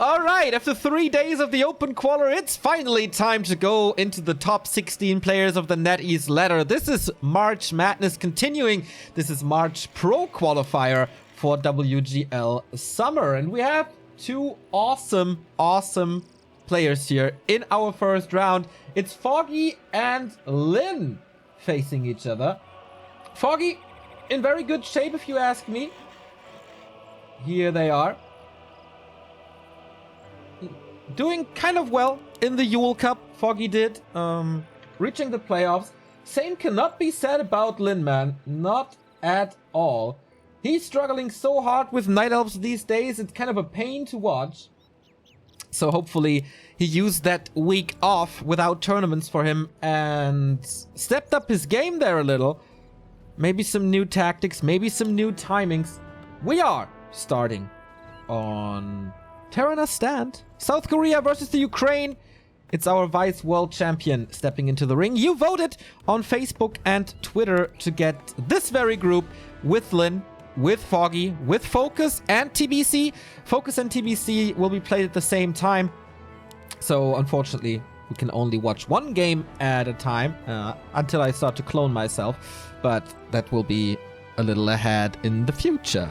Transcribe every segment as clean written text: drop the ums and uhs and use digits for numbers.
All right, after 3 days of the Open Qualifier, it's finally time to go into the top 16 players of the NetEase ladder. This is March Madness continuing. This is March Pro Qualifier for WGL Summer. And we have two awesome players here in our first round. It's Foggy and Lynn facing each other. Foggy in very good shape, if you ask me. Here they are. Doing kind of well in the Yule Cup, Foggy did. Reaching the playoffs. Same cannot be said about Lynn, man. Not at all. He's struggling so hard with Night Elves these days. It's kind of a pain to watch. So hopefully he used that week off without tournaments for him and stepped up his game there a little. Maybe some new tactics, maybe some new timings. We are starting on Terrana Stand. South Korea versus the Ukraine. It's our vice world champion stepping into the ring. You voted on Facebook and Twitter to get this very group with Lynn, with Foggy, with Focus and TBC. Focus and TBC will be played at the same time. So unfortunately, we can only watch one game at a time until I start to clone myself. But that will be a little ahead in the future.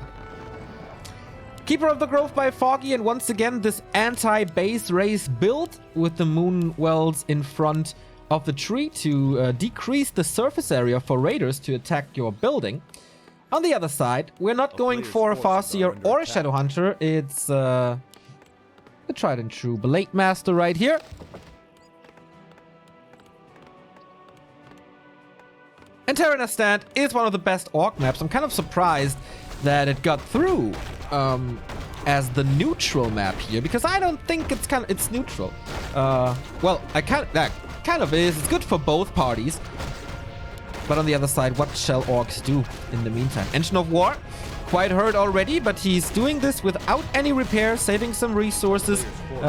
Keeper of the Grove by Foggy, and once again this anti-base race build with the moon wells in front of the tree to decrease the surface area for raiders to attack your building. On the other side, we're not going for a Farseer or a Shadowhunter. It's the tried and true Blade Master right here. And Terrana Stand is one of the best Orc maps. I'm kind of surprised that it got through as the neutral map here, because I don't think it's neutral. Well, that kind of is. It's good for both parties. But on the other side, what shall Orcs do in the meantime? Engine of War, quite hurt already, but he's doing this without any repair, saving some resources,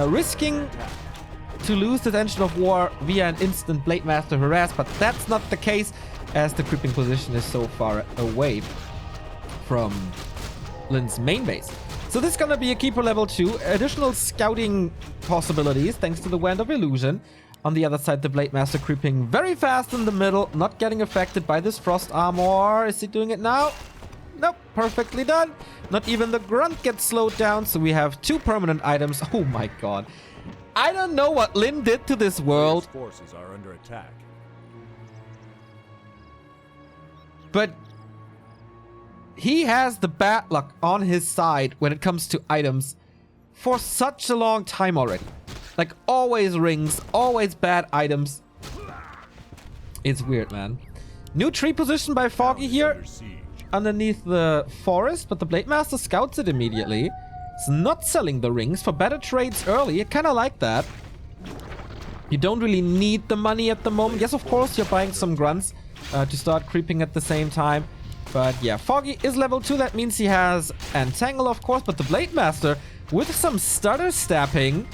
risking to lose this Engine of War via an instant Blade Master harass, but that's not the case as the creeping position is so far away from Lynn's main base. So this is gonna be a keeper level 2. Additional scouting possibilities thanks to the Wand of Illusion. On the other side, the Blade Master creeping very fast in the middle, not getting affected by this Frost Armor. Is he doing it now? Nope, perfectly done. Not even the Grunt gets slowed down, so we have 2 permanent items. Oh my god. I don't know what Lynn did to this world. Forces are under attack. But he has the bad luck on his side when it comes to items for such a long time already. Like, always rings, always bad items. It's weird, man. New tree position by Foggy here underneath the forest, but the Blade Master scouts it immediately. It's not selling the rings for better trades early. I kind of like that. You don't really need the money at the moment. Yes, of course, you're buying some grunts to start creeping at the same time. But yeah, Foggy is level 2. That means he has Entangle, of course. But the Blade Master, with some stutter stabbing,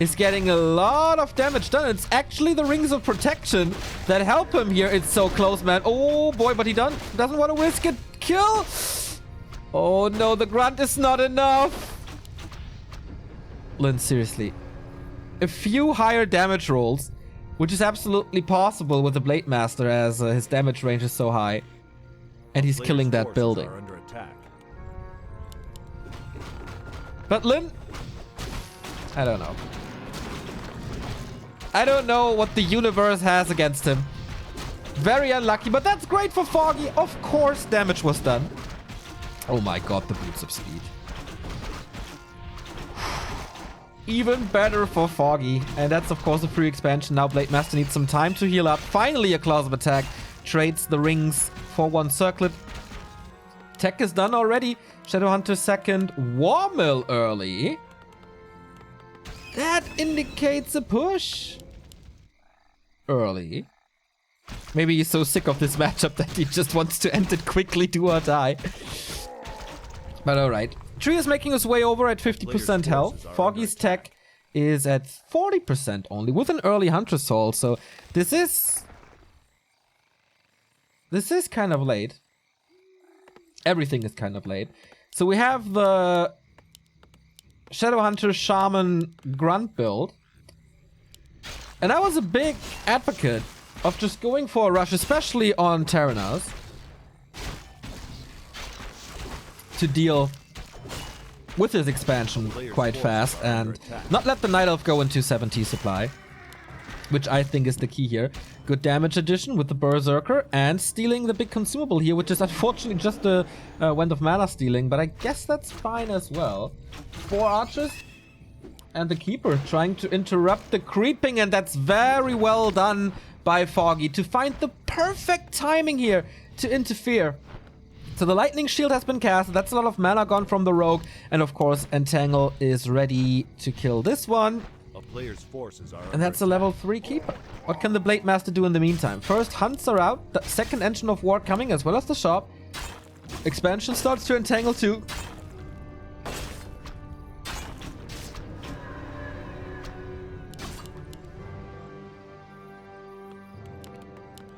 is getting a lot of damage done. It's actually the Rings of Protection that help him here. It's so close, man. Oh boy, but he doesn't want to risk it. Kill! Oh no, the Grunt is not enough. Lynn, seriously. A few higher damage rolls, which is absolutely possible with the Blade Master as his damage range is so high. And he's killing that building. But Lynn, I don't know. I don't know what the universe has against him. Very unlucky, but that's great for Foggy. Of course, damage was done. Oh my god, the Boots of Speed. Even better for Foggy. And that's, of course, a free expansion. Now Blade Master needs some time to heal up. Finally, a Claws of Attack. Trades the rings for 1 circlet. Tech is done already. Shadowhunter second. Warmill early. That indicates a push. Early. Maybe he's so sick of this matchup that he just wants to end it quickly, do or die. But alright. Tree is making his way over at 50% health. Foggy's tech is at 40% only with an early Hunter Soul. So this is kind of late. Everything is kind of late. So we have the Shadowhunter Shaman Grunt build. And I was a big advocate of just going for a rush, especially on Terranas, to deal with his expansion quite fast and not let the Night Elf go into 70 supply, which I think is the key here. Good damage addition with the Berserker and stealing the big consumable here, which is unfortunately just a Wind of Mana stealing, but I guess that's fine as well. 4 archers and the Keeper trying to interrupt the creeping, and that's very well done by Foggy to find the perfect timing here to interfere. So the Lightning Shield has been cast, that's a lot of mana gone from the Rogue, and of course Entangle is ready to kill this one. Player's forces are and that's a level 3 Keeper. What can the Blade Master do in the meantime? First, Hunts are out, the second Engine of War coming, as well as the shop. Expansion starts to entangle too.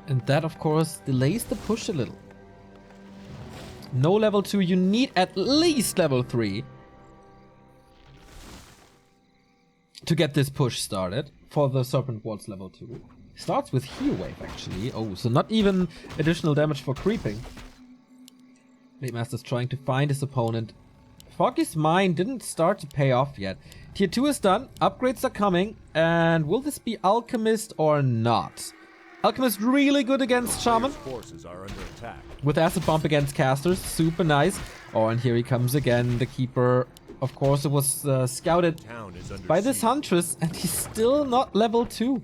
And that, of course, delays the push a little. No level 2, you need at least level 3 to get this push started for the Serpent Waltz level 2. Starts with Heal Wave, actually. Oh, so not even additional damage for creeping. Blade Master's trying to find his opponent. Foggy's Mine didn't start to pay off yet. Tier 2 is done, upgrades are coming, and will this be Alchemist or not? Alchemist really good against Shaman. Forces are under attack. With Acid Bomb against casters, super nice. Oh, and here he comes again, the Keeper. Of course, it was scouted by this Huntress, and he's still not level 2.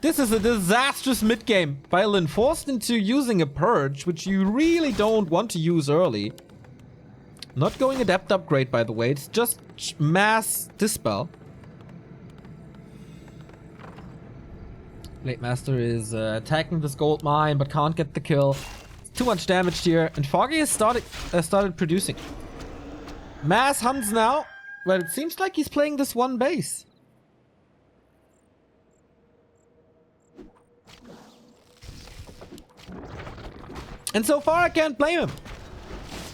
This is a disastrous mid-game by Lyn, forced into using a Purge, which you really don't want to use early. Not going Adept upgrade, by the way, it's just mass Dispel. Blade Master is attacking this gold mine, but can't get the kill. Too much damage here, and Foggy has started producing. Mass hunts now, but it seems like he's playing this one base. And so far I can't blame him.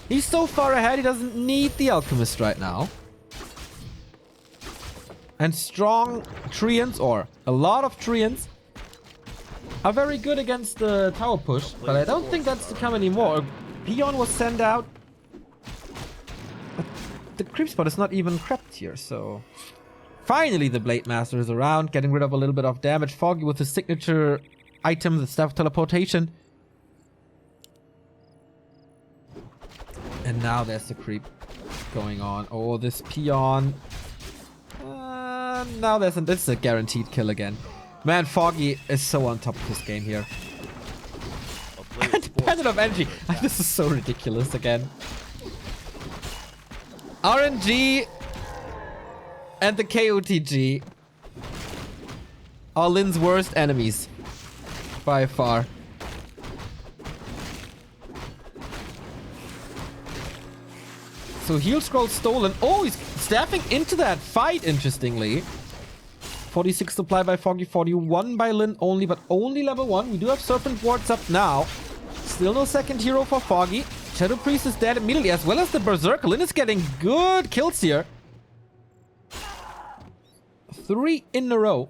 He's so far ahead, he doesn't need the Alchemist right now. And strong Treants, or a lot of Treants, are very good against the tower push, but I don't think that's to come anymore. Peon was sent out. But the creep spot is not even crept here, so... Finally the Blade Master is around, getting rid of a little bit of damage. Foggy with his signature item, the Staff of Teleportation. And now there's the creep going on. Oh, this Peon. Now this is a guaranteed kill again. Man, Foggy is so on top of his game here. Independent of energy. This is so ridiculous again. RNG and the KOTG are Lyn's worst enemies. By far. So heal scroll stolen. Oh, he's staffing into that fight, interestingly. 46 supply by Foggy, 41 by Lyn only, but only level 1. We do have Serpent Wards up now. Still no second hero for Foggy. Shadow Priest is dead immediately, as well as the Berserker. Lyn is getting good kills here. 3 in a row.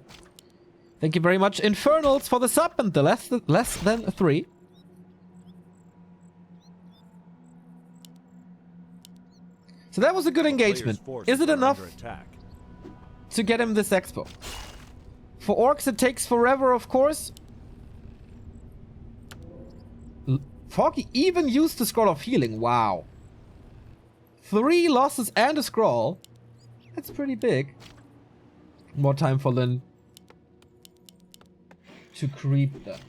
Thank you very much, Infernals, for the sub and the less than 3. So that was a good engagement. Is it enough to get him this expo? For Orcs it takes forever, of course. Foggy even used the Scroll of Healing. Wow. 3 losses and a scroll. That's pretty big. More time for Lyn to creep them.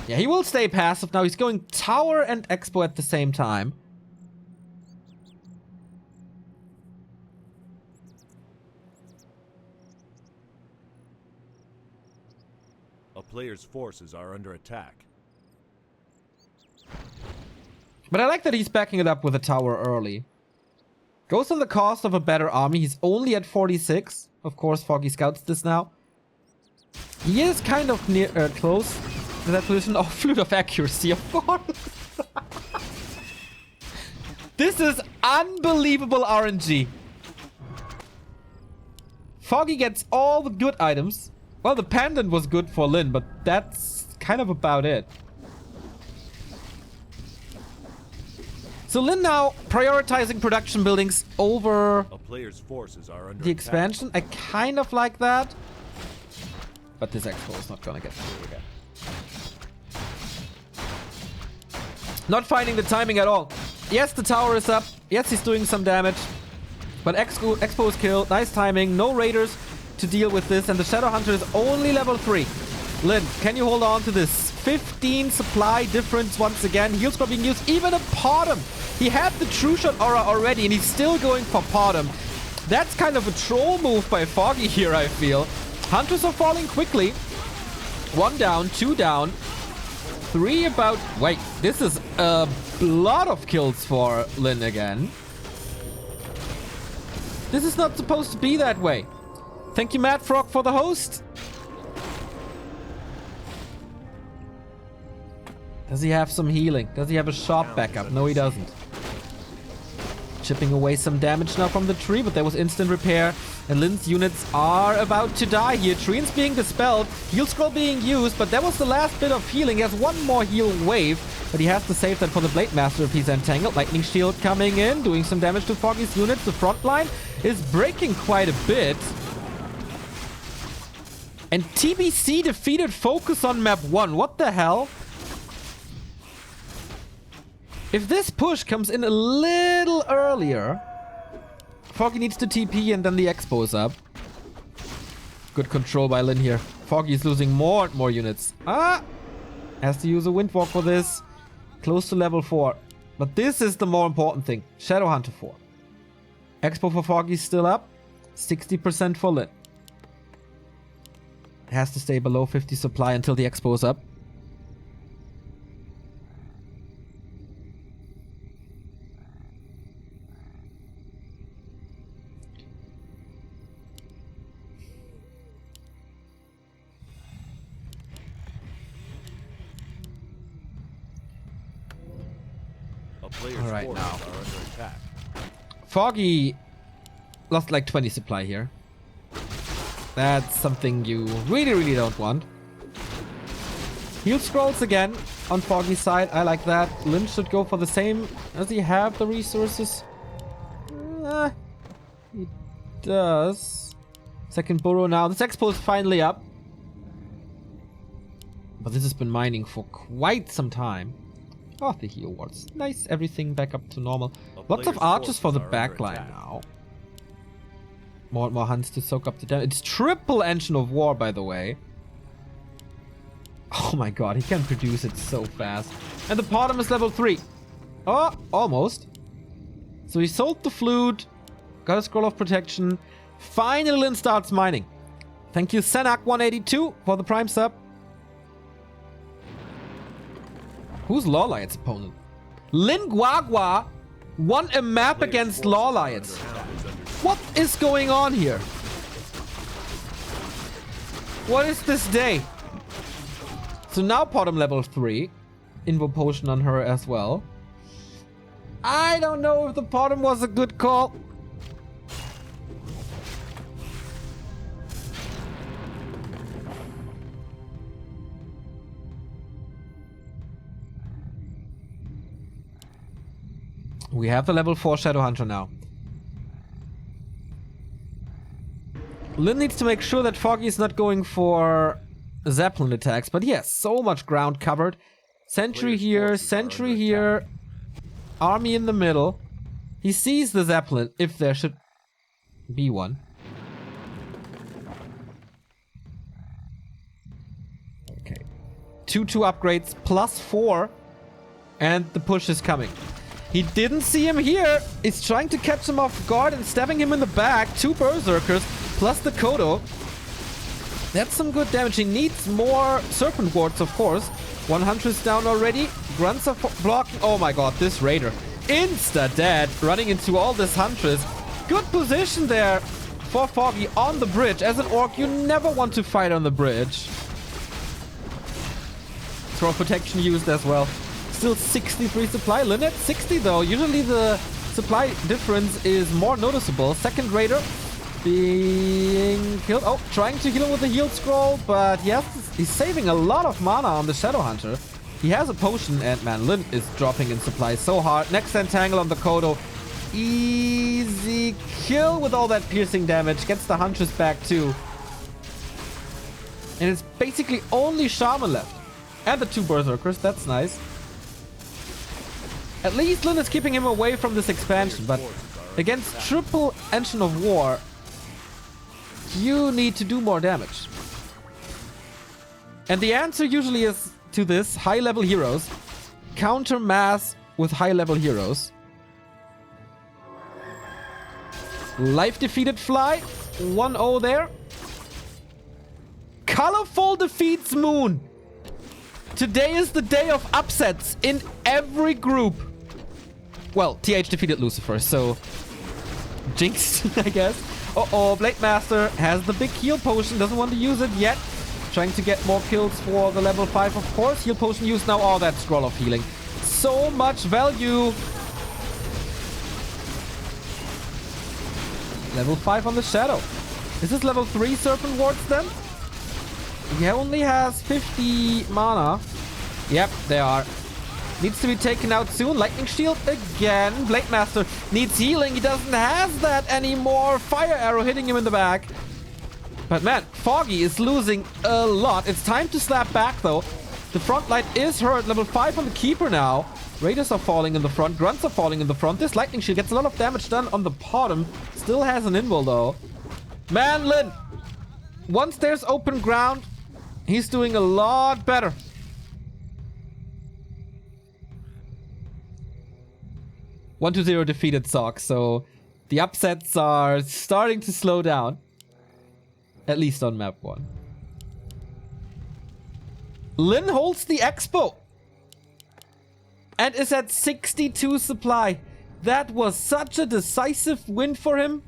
Yeah, he will stay passive now. He's going tower and expo at the same time. A player's forces are under attack. But I like that he's backing it up with a tower early. Goes on the cost of a better army. He's only at 46. Of course, Foggy scouts this now. He is kind of near, close to that position. Oh, Flute of Accuracy, of course. This is Unbelievable RNG. Foggy gets all the good items. Well, the pendant was good for Lin, but that's kind of about it. So Lin now prioritizing production buildings over A player's forces are under the attack. expansion. I kind of like that. But this expo is not gonna get through again. Not finding the timing at all. Yes, the tower is up. Yes, he's doing some damage. But expo is killed. Nice timing. No raiders to deal with this. And the Shadow Hunter is only level 3. Lin, can you hold on to this? 15 supply difference once again. Heal scroll being used. Even a Potom. He had the True Shot aura already and he's still going for Potom. That's kind of a troll move by Foggy here, I feel. Hunters are falling quickly. 1 down, 2 down. 3 about... Wait, this is a lot of kills for Lin again. This is not supposed to be that way. Thank you, Mad Frog, for the host. Does he have some healing? Does he have a sharp backup? No, he doesn't. Chipping away some damage now from the tree, but there was instant repair. And Lin's units are about to die here. Treants being dispelled. Heal scroll being used, but that was the last bit of healing. He has one more heal wave, but he has to save that for the Blade Master if he's entangled. Lightning Shield coming in, doing some damage to Foggy's units. The front line is breaking quite a bit. And TBC defeated Focus on map 1. What the hell? If this push comes in a little earlier, Foggy needs to TP and then the expo is up. Good control by Lin here. Foggy is losing more and more units. Has to use a Windwalk for this. Close to level 4. But this is the more important thing. Shadow Hunter 4. Expo for Foggy is still up. 60% for Lin. Has to stay below 50 supply until the expo is up. Players' All right, forces now. are under attack. Foggy lost like 20 supply here. That's something you really, really don't want. Heal scrolls again on Foggy's side. I like that. Lin should go for the same. Does he have the resources? He does. Second burrow now. This expo is finally up. But this has been mining for quite some time. Oh, the heal wards. Nice. Everything back up to normal. Lots of archers for the backline now. More and more hunts to soak up the damage. It's triple Engine of War, by the way. Oh my god, he can produce it so fast. And the Potom is level 3. Oh, almost. So he sold the flute. Got a scroll of protection. Finally, Lin starts mining. Thank you, Senak182, for the prime sub. Who's Lawlight's opponent? Lin Guagua won a map against Lawlight. What is going on here? What is this day? So now Potom level 3. Invo potion on her as well. I don't know if the Potom was a good call. We have the level 4 Shadow Hunter now. Lin needs to make sure that Foggy is not going for Zeppelin attacks, but he has so much ground covered. Sentry here, sentry here. Army in the middle. He sees the Zeppelin, if there should be one. Okay. 2-2 upgrades, +4. And the push is coming. He didn't see him here. He's trying to catch him off guard and stabbing him in the back. 2 Berserkers plus the Kodo. That's some good damage. He needs more Serpent Wards, of course. 100 is down already. Grunts are blocking. Oh my god, this Raider. Insta-dead. Running into all this Huntress. Good position there for Foggy on the bridge. As an Orc, you never want to fight on the bridge. Throw protection used as well. Still 63 supply. Lin at 60 though. Usually the supply difference is more noticeable. Second Raider being killed. Oh, trying to heal him with the heal scroll, but he's saving a lot of mana on the Shadow Hunter. He has a potion, and man, Lin is dropping in supply so hard. Next Entangle on the Kodo. Easy kill with all that piercing damage. Gets the Huntress back too. And it's basically only Shaman left. And the 2 Berserkers, that's nice. At least Lin is keeping him away from this expansion, but against triple Engine of War, you need to do more damage. And the answer usually is to this, high-level heroes. Counter mass with high-level heroes. Life defeated Fly. 1-0 there. Colorful defeats Moon. Today is the day of upsets in every group. Well, TH defeated Lucifer, so jinxed, I guess. Uh-oh, Blade Master has the big heal potion, doesn't want to use it yet. Trying to get more kills for the level 5, of course. Heal potion used now. Oh, that Scroll of Healing. So much value. Level 5 on the Shadow. Is this level 3 Serpent Wards then? He only has 50 mana. Yep, they are. Needs to be taken out soon. Lightning Shield again. Blade Master needs healing. He doesn't have that anymore. Fire Arrow hitting him in the back. But man, Foggy is losing a lot. It's time to slap back though. The front line is hurt. Level 5 on the Keeper now. Raiders are falling in the front. Grunts are falling in the front. This Lightning Shield gets a lot of damage done on the bottom. Still has an invul though. Man, Lin. Once there's open ground, he's doing a lot better. One to 0 defeated Sock, so the upsets are starting to slow down. At least on map 1. Lin holds the Expo. And is at 62 supply. That was such a decisive win for him.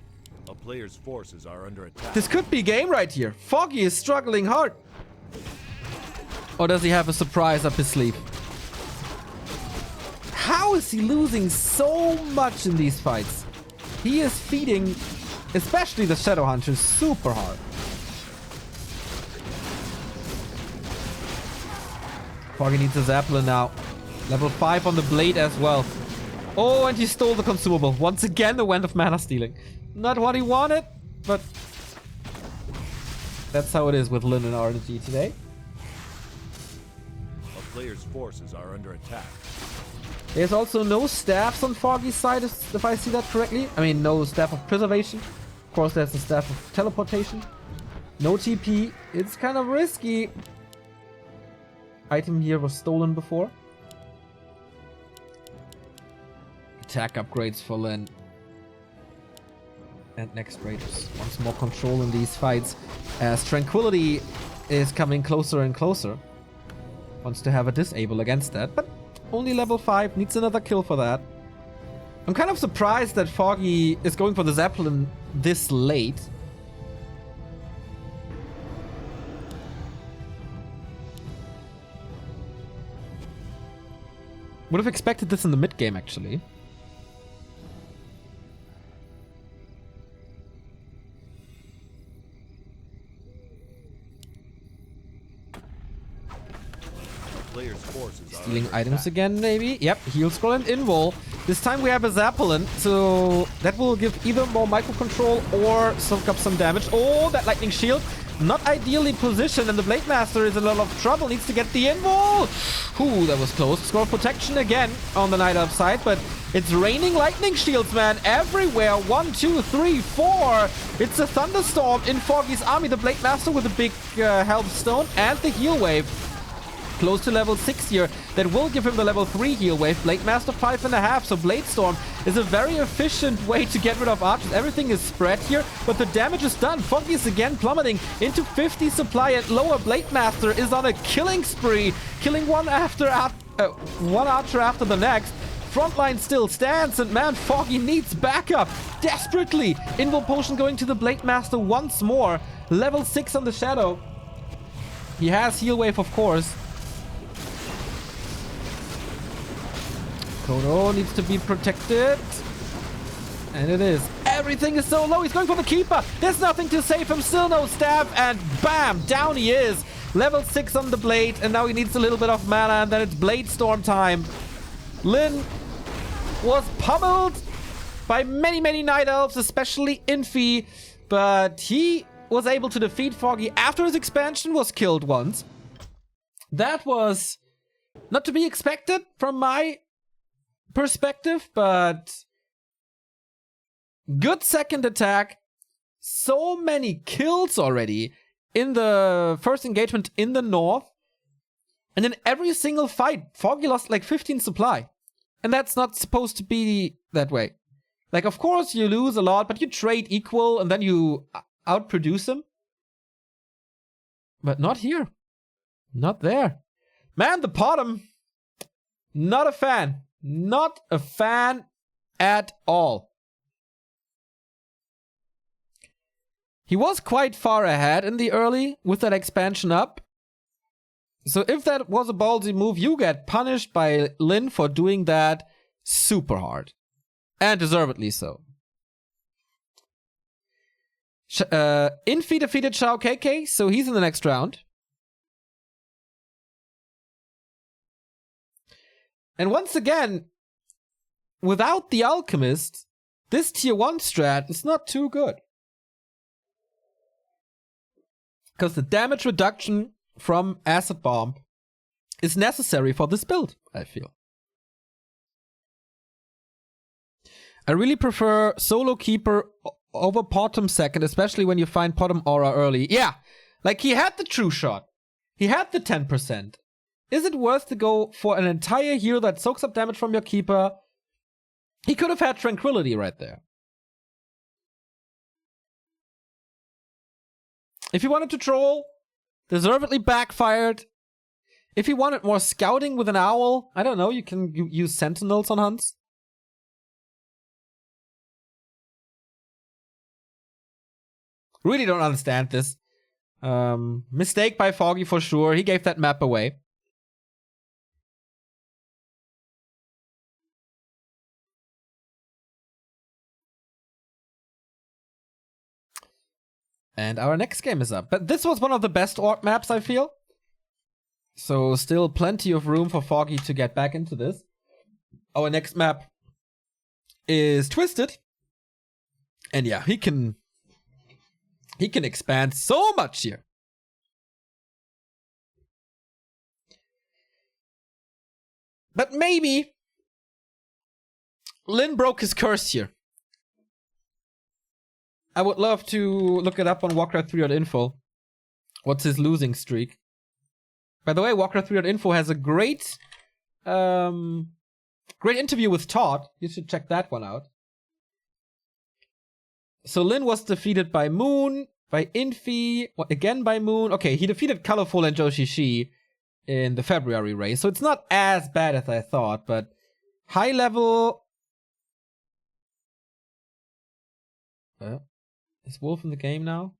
A player's forces are under attack. This could be game right here. Foggy is struggling hard. Or does he have a surprise up his sleeve? How is he losing so much in these fights? He is feeding, especially the Shadow Hunters, super hard. Foggy needs a Zeppelin now. Level 5 on the Blade as well. Oh, and he stole the consumable. Once again, the Wand of Mana Stealing. Not what he wanted, but that's how it is with Lin and RNG today. A player's forces are under attack. There's also no staffs on Foggy's side, if I see that correctly. I mean, no staff of preservation. Of course, there's the staff of teleportation. No TP. It's kind of risky. Item here was stolen before. Attack upgrades for Lin. And next Raiders. Wants more control in these fights. As Tranquility is coming closer and closer. Wants to have a disable against that, but only level 5. Needs another kill for that. I'm kind of surprised that Foggy is going for the Zeppelin this late. Would have expected this in the mid game, actually. Stealing items again, maybe? Yep, heal scroll and invul. This time we have a Zeppelin, so that will give either more microcontrol or soak up some damage. Oh, that lightning shield. Not ideally positioned, and the Blade Master is in a lot of trouble. Needs to get the invul. Ooh, that was close. Scroll protection again on the Night Elf side, but it's raining lightning shields, man, everywhere. 1, 2, 3, 4. It's a thunderstorm in Foggy's army. The Blade Master with a big health stone and the heal wave. Close to level 6 here. That will give him the level 3 heal wave. Blade Master 5.5. So Blade Storm is a very efficient way to get rid of archers. Everything is spread here, but the damage is done. Foggy is again plummeting into 50 supply and lower. Blade Master is on a killing spree. Killing one archer after the next. Frontline still stands, and man, Foggy needs backup desperately. Invul potion going to the Blade Master once more. Level 6 on the Shadow. He has heal wave, of course. Kodo needs to be protected. And it is. Everything is so low. He's going for the keeper. There's nothing to save him. Still no stab. And bam, down he is. Level 6 on the blade. And now he needs a little bit of mana. And then it's Blade Storm time. Lyn was pummeled by many, many Night Elves, especially Infi. But he was able to defeat Foggy after his expansion was killed once. That was not to be expected from my perspective, but good second attack. So many kills already in the first engagement in the north. And in every single fight, Foggy lost like 15 supply. And that's not supposed to be that way. Like, of course, you lose a lot, but you trade equal and then you outproduce him. But not here. Not there. Man, the bottom. Not a fan. Not a fan at all. He was quite far ahead in the early with that expansion up. So if that was a ballsy move, you get punished by Lyn for doing that super hard. And deservedly so. Infi defeated Shao KK, so he's in the next round. And once again, without the Alchemist, this tier 1 strat is not too good. Because the damage reduction from Acid Bomb is necessary for this build, I feel. I really prefer Solo Keeper over Potom second, especially when you find Potom Aura early. Yeah, like he had the true shot. He had the 10%. Is it worth to go for an entire heal that soaks up damage from your Keeper? He could have had Tranquility right there. If he wanted to troll, deservedly backfired. If he wanted more scouting with an owl, I don't know, you can use sentinels on hunts. Really don't understand this. Mistake by Foggy for sure. He gave that map away. And our next game is up. But this was one of the best Orc maps, I feel. So still plenty of room for Foggy to get back into this. Our next map is Twisted. And yeah, he can expand so much here. But maybe Lyn broke his curse here. I would love to look it up on Warcraft3.info. What's his losing streak? By the way, Warcraft3.info has a great interview with Todd. You should check that one out. So Lyn was defeated by Moon, by Infi, again by Moon. Okay, he defeated Colorful and Joshi Shi in the February race, so it's not as bad as I thought, but high level... is Wolf in the game now?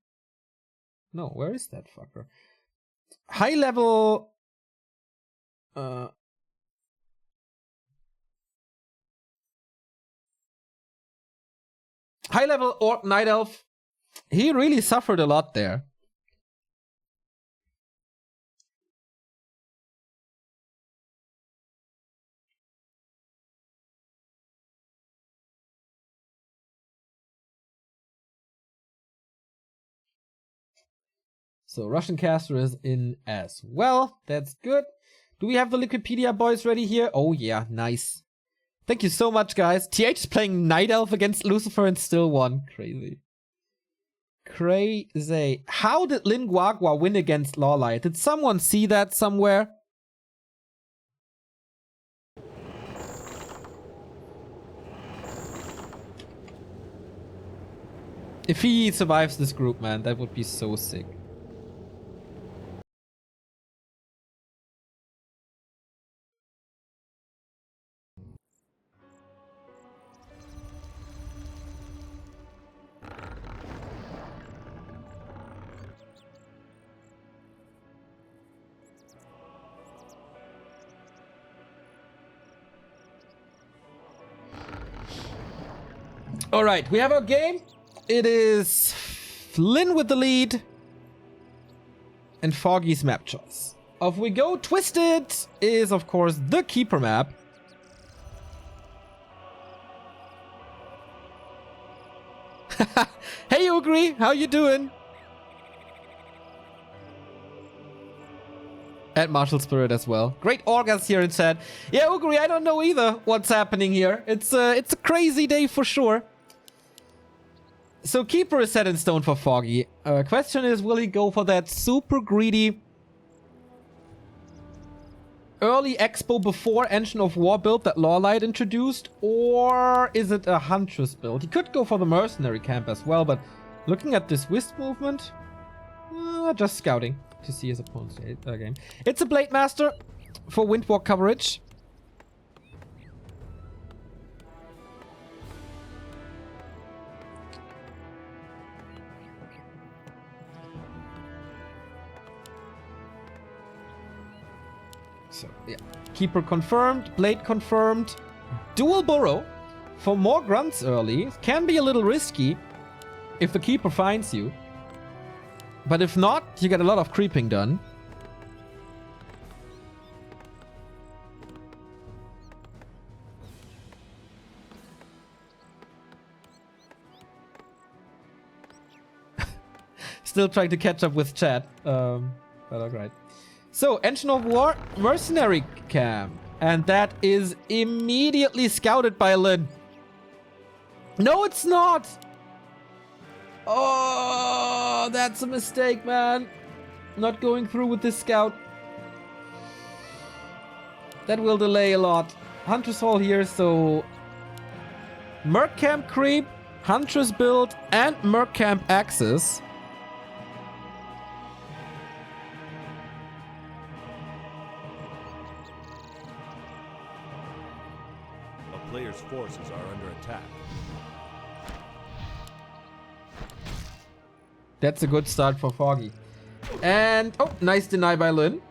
No, where is that fucker? High level... high level Orc Night Elf. He really suffered a lot there. So Russian caster is in as well. That's good. Do we have the Wikipedia boys ready here? Oh yeah, nice. Thank you so much, guys. TH is playing Night Elf against Lucifer and still won. Crazy. Crazy. How did Lin Guagua win against Lawlight? Did someone see that somewhere? If he survives this group, man, that would be so sick. Alright, we have our game. It is Lynn with the lead. And Foggy's map choice. Off we go. Twisted is, of course, the keeper map. Hey, Ugri, how you doing? And Martial Spirit as well. Great Orgas here in chat. Yeah, Ugri, I don't know either what's happening here. It's a crazy day for sure. So keeper is set in stone for Foggy. Question is, will he go for that super greedy early expo before Engine of War build that Lawlight introduced? Or is it a Huntress build? He could go for the mercenary camp as well, but looking at this Wisp movement, just scouting to see his opponent's game. It's a Blade Master for Windwalk coverage. So, yeah. Keeper confirmed, Blade confirmed. Dual Burrow for more grunts early. Can be a little risky if the Keeper finds you. But if not, you get a lot of creeping done. Still trying to catch up with chat. But alright. So, Engine of War, Mercenary Camp. And that is immediately scouted by Lynn. No, it's not! Oh, that's a mistake, man. Not going through with this scout. That will delay a lot. Huntress Hall here, so... Merc Camp creep, Huntress build, and Merc Camp access. Players' forces are under attack. That's a good start for Foggy. And, oh, nice deny by Lynn.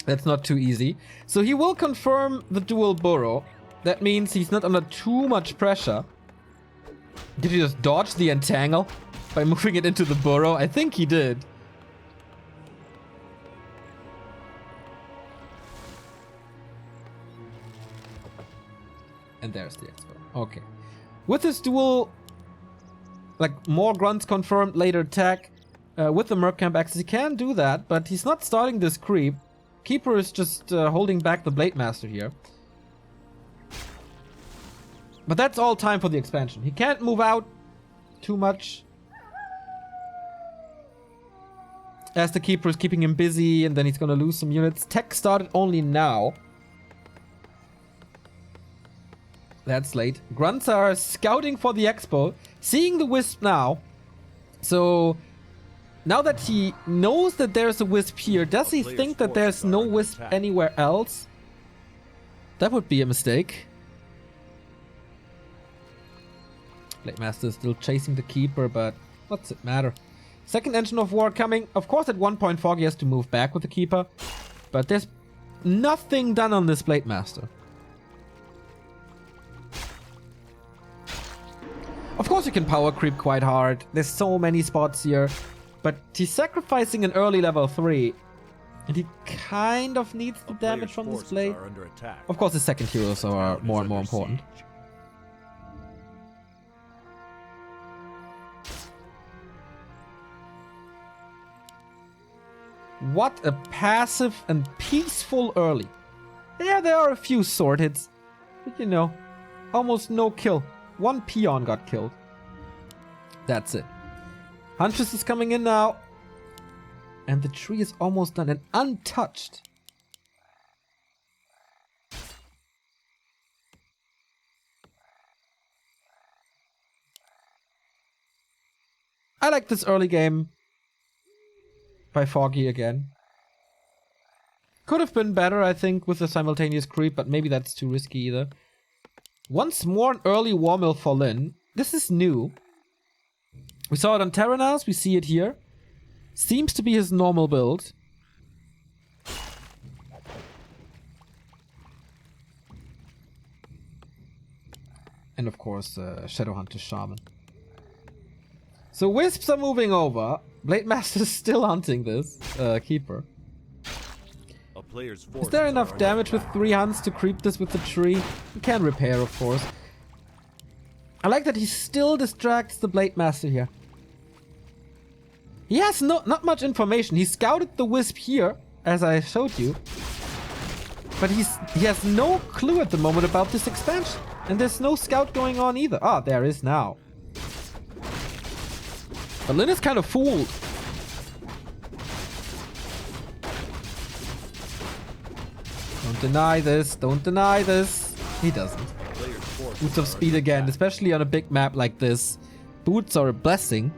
That's not too easy. So he will confirm the dual burrow. That means he's not under too much pressure. Did he just dodge the entangle by moving it into the burrow? I think he did. And there's the expo. Okay. With this dual, like more grunts confirmed, later attack, with the Merc Camp access, he can do that, but he's not starting this creep. Keeper is just holding back the Blade Master here. But that's all time for the expansion. He can't move out too much, as the Keeper is keeping him busy, and then he's gonna lose some units. Tech started only now. That's late. Grunts are scouting for the expo, seeing the Wisp now. So, now that he knows that there's a Wisp here, does he think that there's no Wisp anywhere else? That would be a mistake. Blade Master is still chasing the Keeper, but what's it matter? Second Engine of War coming. Of course, at one point, Foggy has to move back with the Keeper, but there's nothing done on this Blade Master. Of course you can power creep quite hard. There's so many spots here. But he's sacrificing an early level 3. And he kind of needs the damage from this blade. Of course the second heroes are more and more important. What a passive and peaceful early. Yeah, there are a few sword hits. But you know, almost no kill. One peon got killed. That's it. Huntress is coming in now. And the tree is almost done and untouched. I like this early game by Foggy again. Could have been better, I think, with the simultaneous creep, but maybe that's too risky either. Once more an early War Mill for Lynn. This is new. We saw it on Terranas, we see it here. Seems to be his normal build. And of course, Shadowhunter Shaman. So Wisps are moving over. Blade Master is still hunting this Keeper. A player's Is there enough forces are under damage with attack. 3 hunts to creep this with the tree? He can repair, of course. I like that he still distracts the Blade Master here. He has not much information. He scouted the Wisp here, as I showed you. But he has no clue at the moment about this expansion. And there's no scout going on either. Ah, there is now. But Lyn is kind of fooled. Don't deny this. Don't deny this. He doesn't. Player's forces Boots of are speed under again, attack. especially on a big map like this. Boots are a blessing.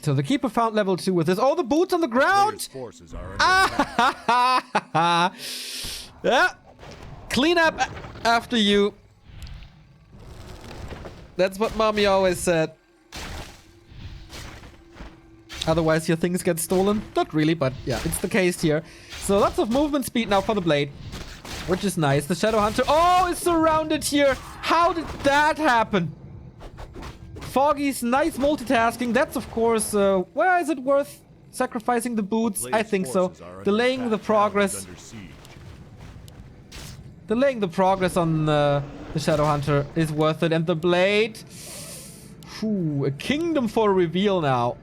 So the Keeper found level 2 with this. Oh, the boots on the Player's ground! forces are under attack. Yeah. Clean up after you. That's what mommy always said. Otherwise your things get stolen. Not really, but yeah, it's the case here. So lots of movement speed now for the Blade, which is nice. The Shadowhunter, oh, is surrounded here. How did that happen? Foggy's nice multitasking. That's of course, where is it worth sacrificing the boots? I think so. Delaying the progress. Delaying the progress on the Shadowhunter is worth it. And the Blade. Whew, a kingdom for a reveal now.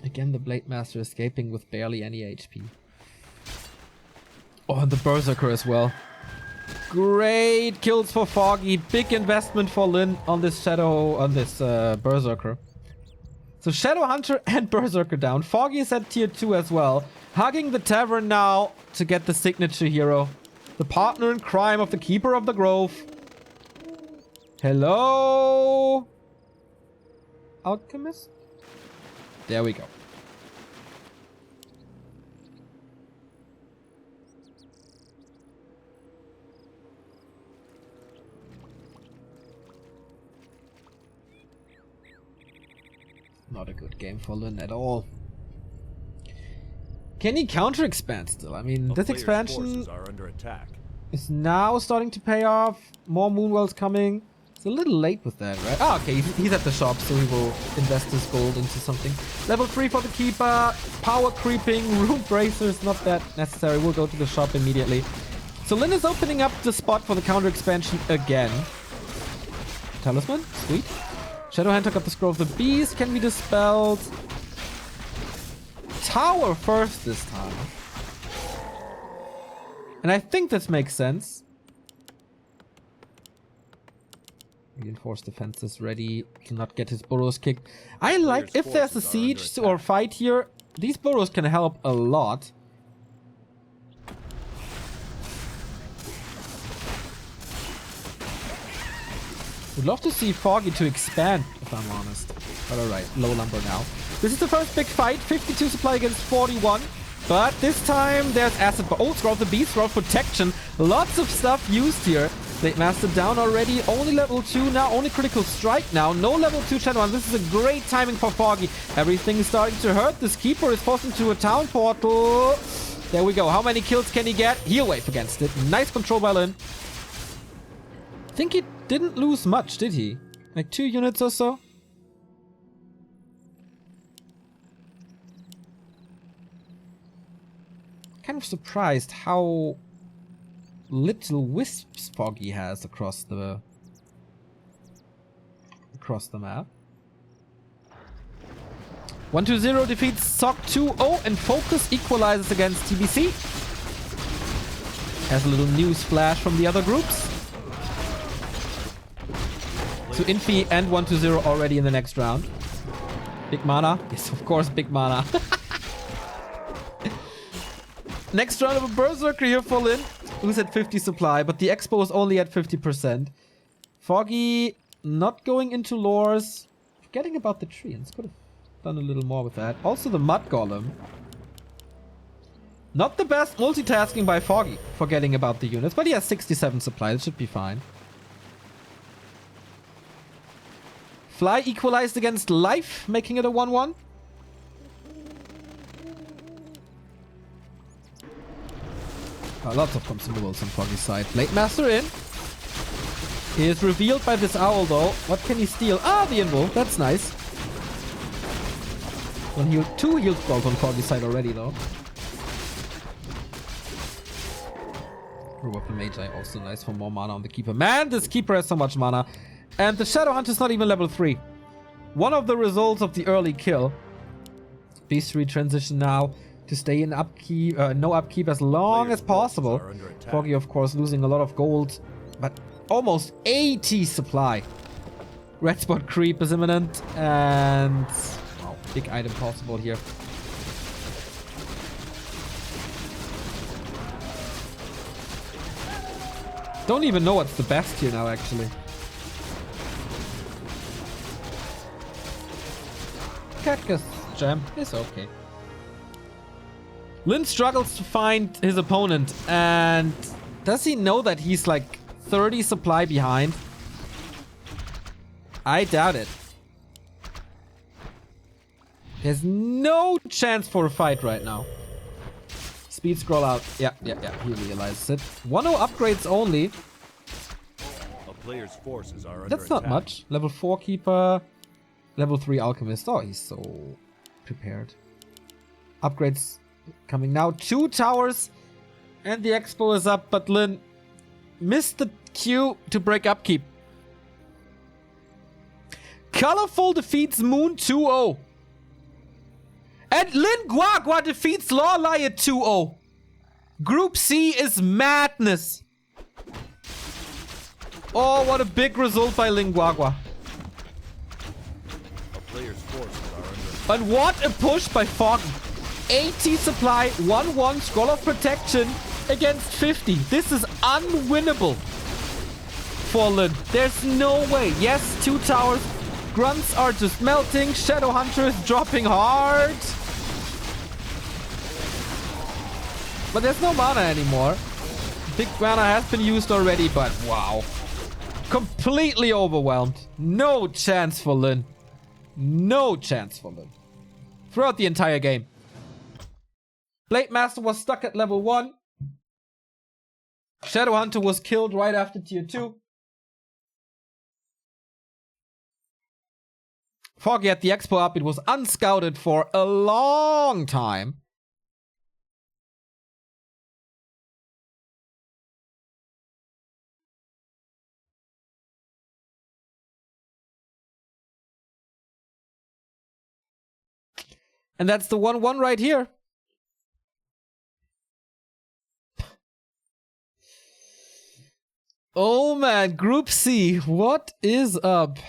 Again, the Blade Master escaping with barely any HP. Oh, and the Berserker as well. Great kills for Foggy. Big investment for Lyn on this Berserker. So Shadowhunter and Berserker down. Foggy is at tier 2 as well. Hugging the tavern now to get the signature hero. The partner in crime of the Keeper of the Grove. Hello? Alchemist? There we go. Not a good game for Lyn at all. Can he counter expand still? I mean, this expansion are under attack. is now starting to pay off. More Moonwells coming. It's a little late with that, right? Ah, okay, he's at the shop, so he will invest his gold into something. Level 3 for the Keeper. Power creeping. Rune Bracers, not that necessary. We'll go to the shop immediately. So Lyn is opening up the spot for the counter expansion again. Talisman, sweet. Shadowhunter got the Scroll of the Beast. Can be dispelled. Tower first this time. And I think this makes sense. Reinforced defenses ready to not get his burrows kicked. I like, if there's a siege or fight here, these burrows can help a lot. Would love to see Foggy to expand, if I'm honest. But alright, low number now. This is the first big fight. 52 supply against 41. But this time there's Acid. Oh, Scroll of the Beast, Scroll of Protection. Lots of stuff used here. Blade Master down already. Only level 2 now. Only Critical Strike now. No level 2 Shadowhunter. This is a great timing for Foggy. Everything is starting to hurt. This Keeper is forced into a town portal. There we go. How many kills can he get? Heal Wave against it. Nice control by Lyn. I think he didn't lose much, did he? Like 2 units or so? Kind of surprised how little wisps Foggy has across the map. 120 defeats Sock 2-0 and Focus equalizes against TBC. Has a little news flash from the other groups. So Infi and 120 already in the next round. Big mana. Yes, of course, big mana. Next round of a Berserker here for Lyn, who's at 50 supply, but the Expo is only at 50%. Foggy not going into lores. Forgetting about the tree. Let's go to done a little more with that. Also the Mud Golem. Not the best multitasking by Foggy, forgetting about the units, but he has 67 supply, it should be fine. Fly equalized against life, making it a 1-1. Lots of consumables on Foggy's side. Blade Master in. He is revealed by this owl though. What can he steal? Ah, the Invul. That's nice. One heal, 2 heal scrolls on Foggy's side already though. Weapon Magi also nice for more mana on the Keeper. Man, this Keeper has so much mana. And the Shadow Hunter is not even level 3. One of the results of the early kill. Beastry transition now to stay in upkeep, no upkeep as long as possible. Foggy, of course, losing a lot of gold, but almost 80 supply. Red spot creep is imminent, and wow, big item possible here. Don't even know what's the best here now, actually. Cactus Gem is okay. Lin struggles to find his opponent, and does he know that he's like 30 supply behind? I doubt it. There's no chance for a fight right now. Speed scroll out. Yeah, he realizes it. 1-0 upgrades only. A player's forces are under That's not attack. much. Level 4 Keeper. Level 3 Alchemist. Oh, he's so prepared. Upgrades coming now. 2 towers. And the Expo is up, but Lin missed the Q to break upkeep. Colorful defeats Moon 2-0. And Lin Guagua defeats Lawliot 2-0. Group C is madness. Oh, what a big result by Lin Guagua. A player's forces are under attack. But what a push by Foggy. 80 supply, 1-1 Scroll of Protection against 50. This is unwinnable for Lin. There's no way. Yes, 2 towers. Grunts are just melting. Shadow Hunter is dropping hard. But there's no mana anymore. Big mana has been used already, but wow. Completely overwhelmed. No chance for Lin. No chance for Lin. Throughout the entire game. Blade Master was stuck at level 1. Shadow Hunter was killed right after tier 2. Foggy had the Expo up. It was unscouted for a long time. And that's the 1-1 right here. Oh man, Group C, what is up?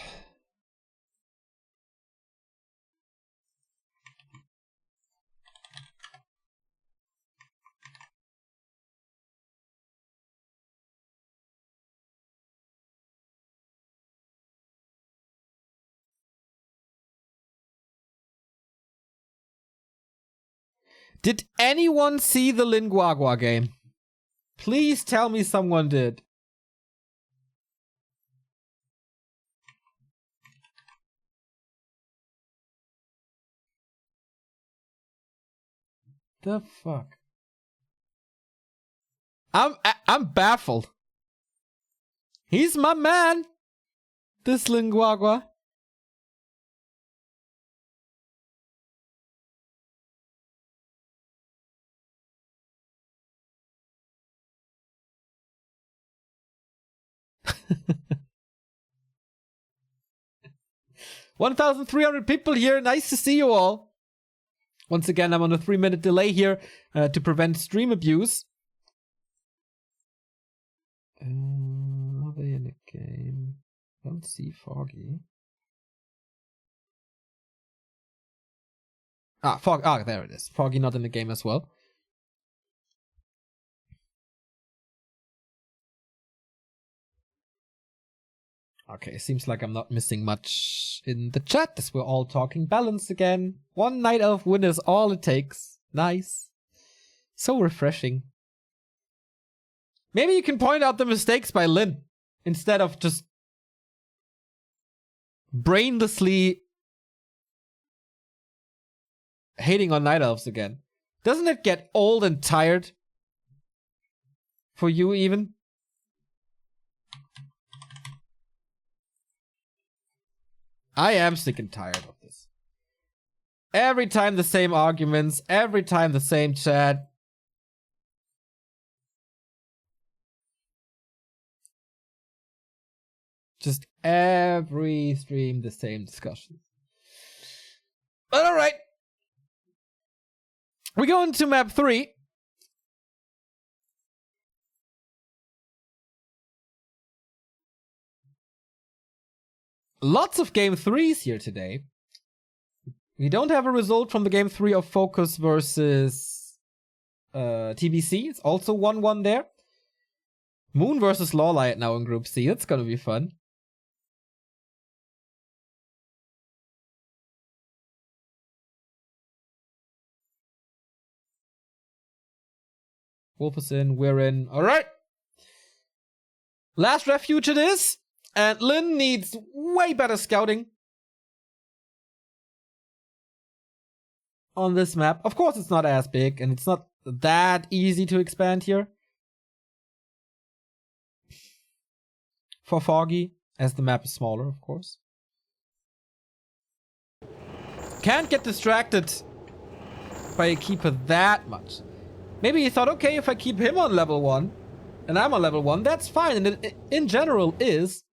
Did anyone see the Lin Guagua game? Please tell me someone did. The fuck? I'm baffled. He's my man. This Lin Guagua. $1,300 people here. Nice to see you all. Once again, I'm on a 3-minute delay here to prevent stream abuse. Are they in a game? I don't see Foggy. There it is. Foggy not in the game as well. Okay, seems like I'm not missing much in the chat as we're all talking balance again. One Night Elf win is all it takes. Nice. So refreshing. Maybe you can point out the mistakes by Lin instead of just brainlessly hating on Night Elves again. Doesn't it get old and tired? For you even? I am sick and tired of this. Every time the same arguments, every time the same chat. Just every stream the same discussion. But alright. We go into map 3. Lots of game 3s here today. We don't have a result from the game 3 of Focus versus TBC. It's also 1-1 there. Moon versus Lawlight now in Group C. That's gonna be fun. Wolf is in, we're in. Alright. Last refuge it is. And Lin needs way better scouting on this map. Of course, it's not as big, and it's not that easy to expand here. For Foggy, as the map is smaller, of course. Can't get distracted by a keeper that much. Maybe he thought, okay, if I keep him on level 1, and I'm on level 1, that's fine, and it in general is.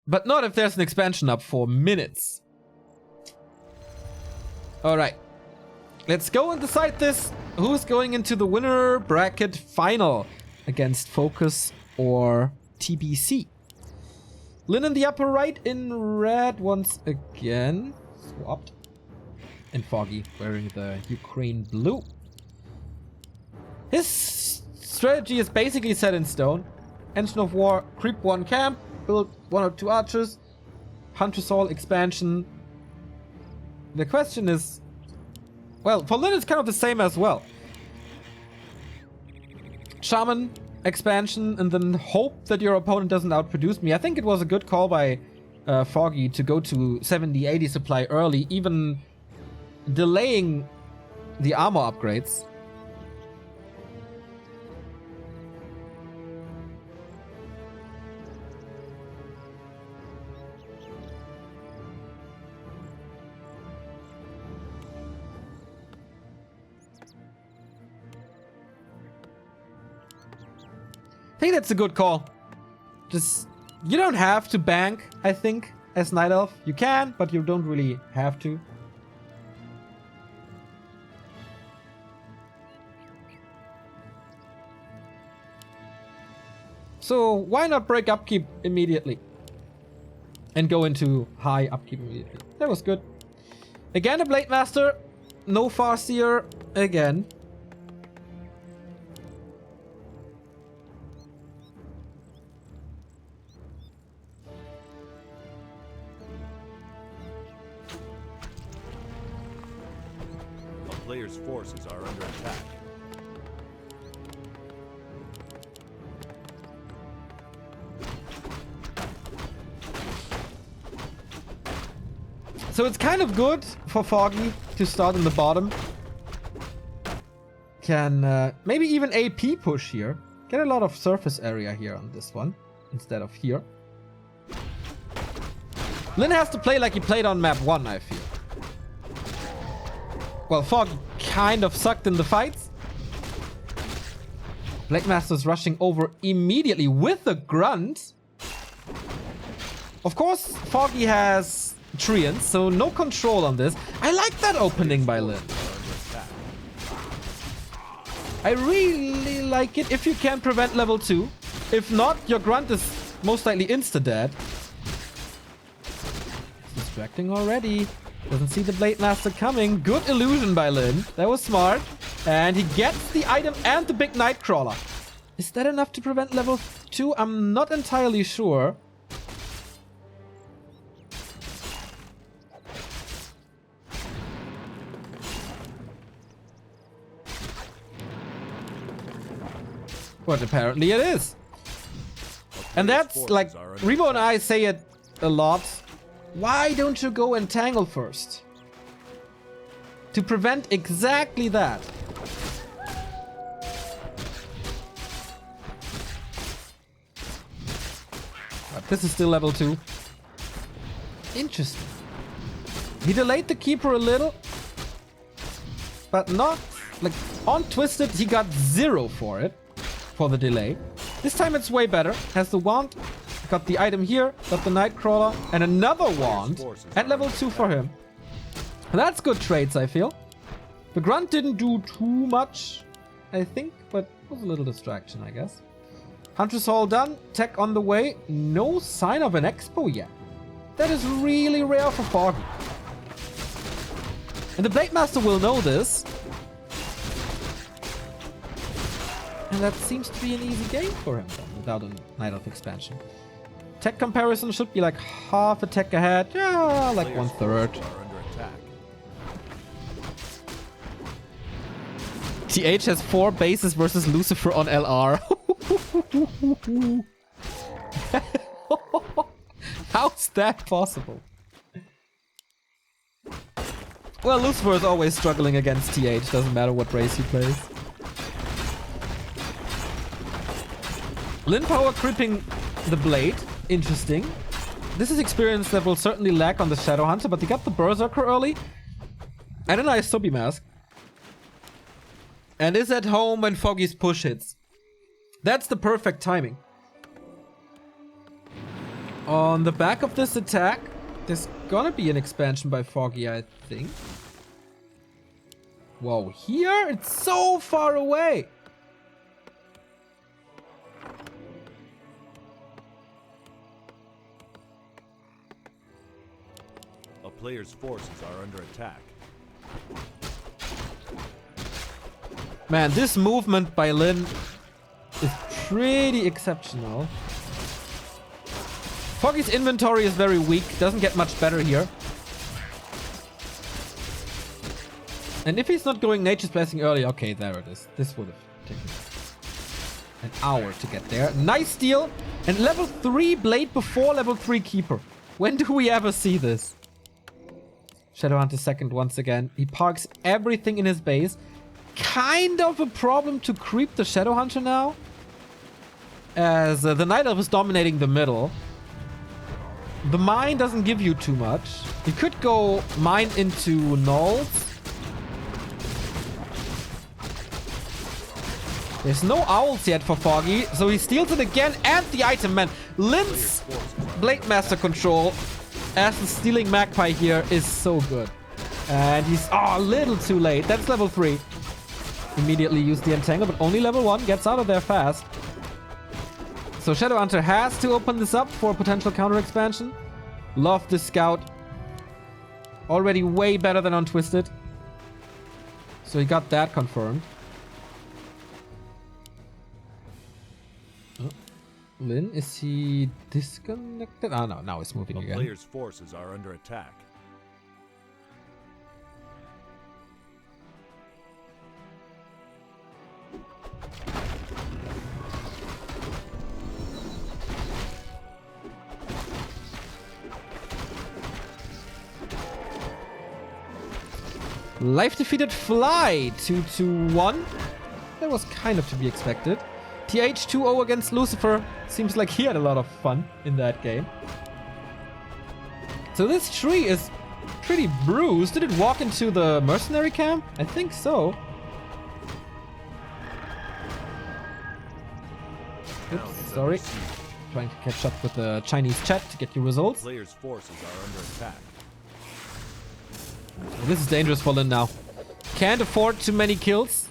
But not if there's an expansion up for minutes. Alright. Let's go and decide this. Who's going into the winner bracket final against Focus or TBC? Lin in the upper right in red once again. Swapped. And Foggy wearing the Ukraine blue. His strategy is basically set in stone. Engine of War, creep 1 camp. Build 1 or 2 archers, Hunter's Hall expansion. The question is, well, for Lin it's kind of the same as well. Shaman expansion and then hope that your opponent doesn't outproduce me. I think it was a good call by Foggy to go to 70-80 supply early, even delaying the armor upgrades. I think that's a good call. Just, you don't have to bank, I think, as Night Elf. You can, but you don't really have to. So why not break upkeep immediately? And go into high upkeep immediately. That was good. Again, a Blade Master. No Farseer again. Players' forces are under attack. So it's kind of good for Foggy to start in the bottom. Can maybe even AP push here. Get a lot of surface area here on this one instead of here. Lin has to play like he played on map 1, I feel. Well, Foggy kind of sucked in the fights. Blade Master's rushing over immediately with a grunt. Of course, Foggy has Treants, so no control on this. I like that opening by Lin. I really like it if you can prevent level 2. If not, your grunt is most likely insta-dead. Distracting already. Doesn't see the Blade Master coming. Good illusion by Lin. That was smart. And he gets the item and the big Nightcrawler. Is that enough to prevent level 2? I'm not entirely sure. But apparently it is. And that's like, Rebo and I say it a lot. Why don't you go entangle first? To prevent exactly that. But this is still level 2. Interesting. He delayed the keeper a little. But not, like, on Twisted he got 0 for it. For the delay. This time it's way better. Has the wand. Got the item here. Got the Nightcrawler. And another wand. At level 2 for him. That's good trades, I feel. The grunt didn't do too much, I think. But it was a little distraction, I guess. Huntress Hall done. Tech on the way. No sign of an expo yet. That is really rare for Foggy. And the Blade Master will know this. And that seems to be an easy game for him then, without a Night Elf expansion. Tech comparison should be like half a tech ahead. Yeah, like 1/3. TH has 4 bases versus Lucifer on LR. How's that possible? Well, Lucifer is always struggling against TH. Doesn't matter what race he plays. Lin Power creeping the blade. Interesting. This is experience that will certainly lack on the Shadow Hunter, but he got the Berserker early. And a nice Sobi Mask. And is at home when Foggy's push hits. That's the perfect timing. On the back of this attack, there's gonna be an expansion by Foggy, I think. Whoa, here? It's so far away! A player's forces are under attack. Man, this movement by Lin is pretty exceptional. Foggy's inventory is very weak, doesn't get much better here. And if he's not going Nature's Blessing early, okay, there it is. This would have taken an hour to get there. Nice steal. And level 3 Blade before level 3 Keeper. When do we ever see this? Shadowhunter second once again. He parks everything in his base. Kind of a problem to creep the Shadowhunter now. As the Night Elf is dominating the middle. The mine doesn't give you too much. You could go mine into nulls. There's no owls yet for Foggy, so he steals it again and the item, man. Lin's Blade Master control as the stealing Magpie here is so good. And he's a little too late. That's level 3. Immediately use the Entangle, but only level 1. Gets out of there fast. So Shadowhunter has to open this up for a potential counter expansion. Love this scout. Already way better than on Twisted. So he got that confirmed. Oh. Lin, is he disconnected? Oh no, now he's moving again. The player's forces are under attack. Life defeated Fly 2-1. That was kind of to be expected. TH 2-0 against Lucifer. Seems like he had a lot of fun in that game. So this tree is pretty bruised. Did it walk into the mercenary camp? I think so. Oops, sorry. Trying to catch up with the Chinese chat to get your results. Players' forces are under attack. This is dangerous for Lin now. Can't afford too many kills.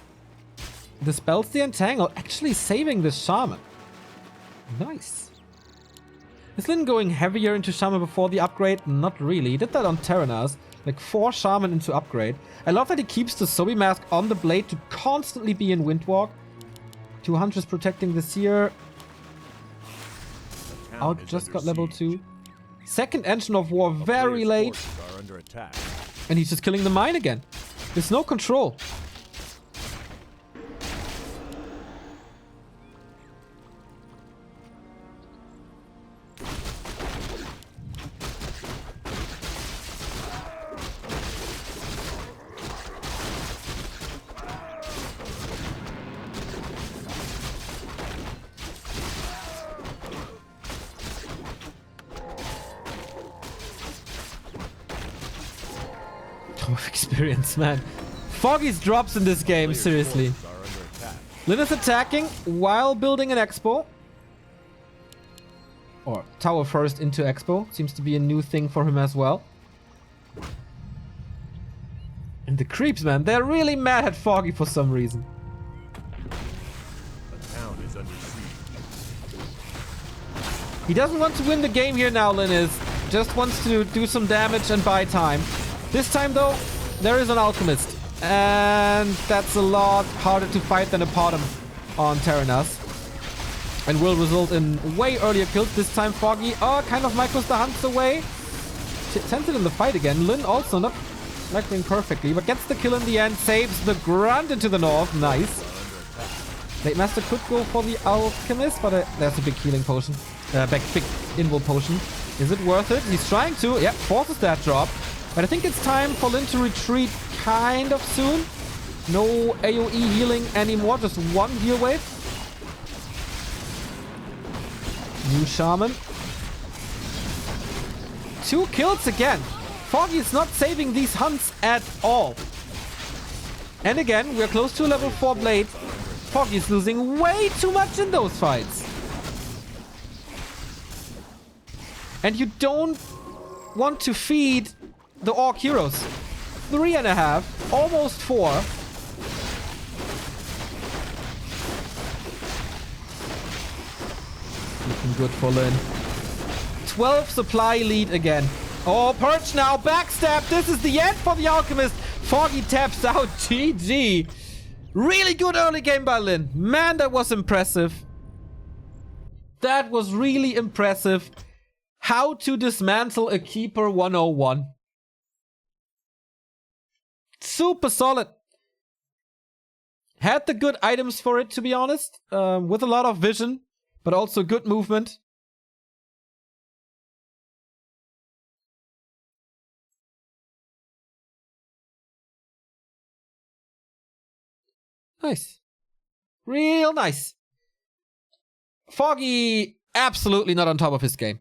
Dispels the Entangle, actually saving the Shaman. Nice. Is Lin going heavier into Shaman before the upgrade? Not really. He did that on Terranas. Like 4 Shaman into upgrade. I love that he keeps the Sobi Mask on the blade to constantly be in Windwalk. 2 hunters protecting the seer. The town Out is just under got level siege. 2. Second engine of war A very player's late. forces are under attack. And he's just killing the mine again. There's no control. Of experience, man. Foggy's drops in this game, Player's seriously. forces are under attack. Lin is attacking while building an expo. Or tower first into expo. Seems to be a new thing for him as well. And the creeps, man. They're really mad at Foggy for some reason. The town is under siege. He doesn't want to win the game here now, Lin is. Just wants to do some damage and buy time. This time, though, there is an alchemist. And that's a lot harder to fight than a bottom on Terranas. And will result in way earlier kills. This time, Foggy, kind of micros the hunts away. Sends it in the fight again. Lin also not microing perfectly, but gets the kill in the end. Saves the grunt into the north. Nice. Late Master could go for the alchemist, but there's a big healing potion. Big invul potion. Is it worth it? He's trying to. Yeah, forces that drop. But I think it's time for Lin to retreat kind of soon. No AoE healing anymore. Just one heal wave. New Shaman. 2 kills again. Foggy is not saving these hunts at all. And again, we're close to a level 4 blade. Foggy is losing way too much in those fights. And you don't want to feed the Orc heroes. 3.5, almost 4. Looking good for Lin. 12 supply lead again. Oh, Perch now, backstab. This is the end for the Alchemist. Foggy taps out. GG. Really good early game by Lin. Man, that was impressive. That was really impressive. How to dismantle a Keeper 101. Super solid. Had the good items for it, to be honest. With a lot of vision, but also good movement. Nice. Real nice. Foggy, absolutely not on top of his game.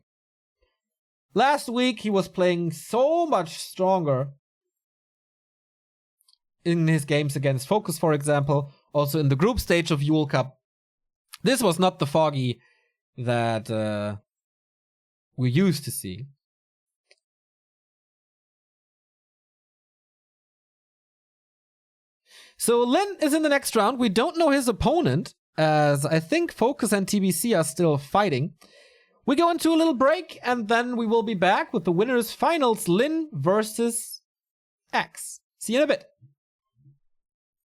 Last week, he was playing so much stronger in his games against Focus, for example. Also in the group stage of Yule Cup. This was not the Foggy that we're used to seeing. So Lin is in the next round. We don't know his opponent, as I think Focus and TBC are still fighting. We go into a little break, and then we will be back with the winners finals, Lin versus X. See you in a bit.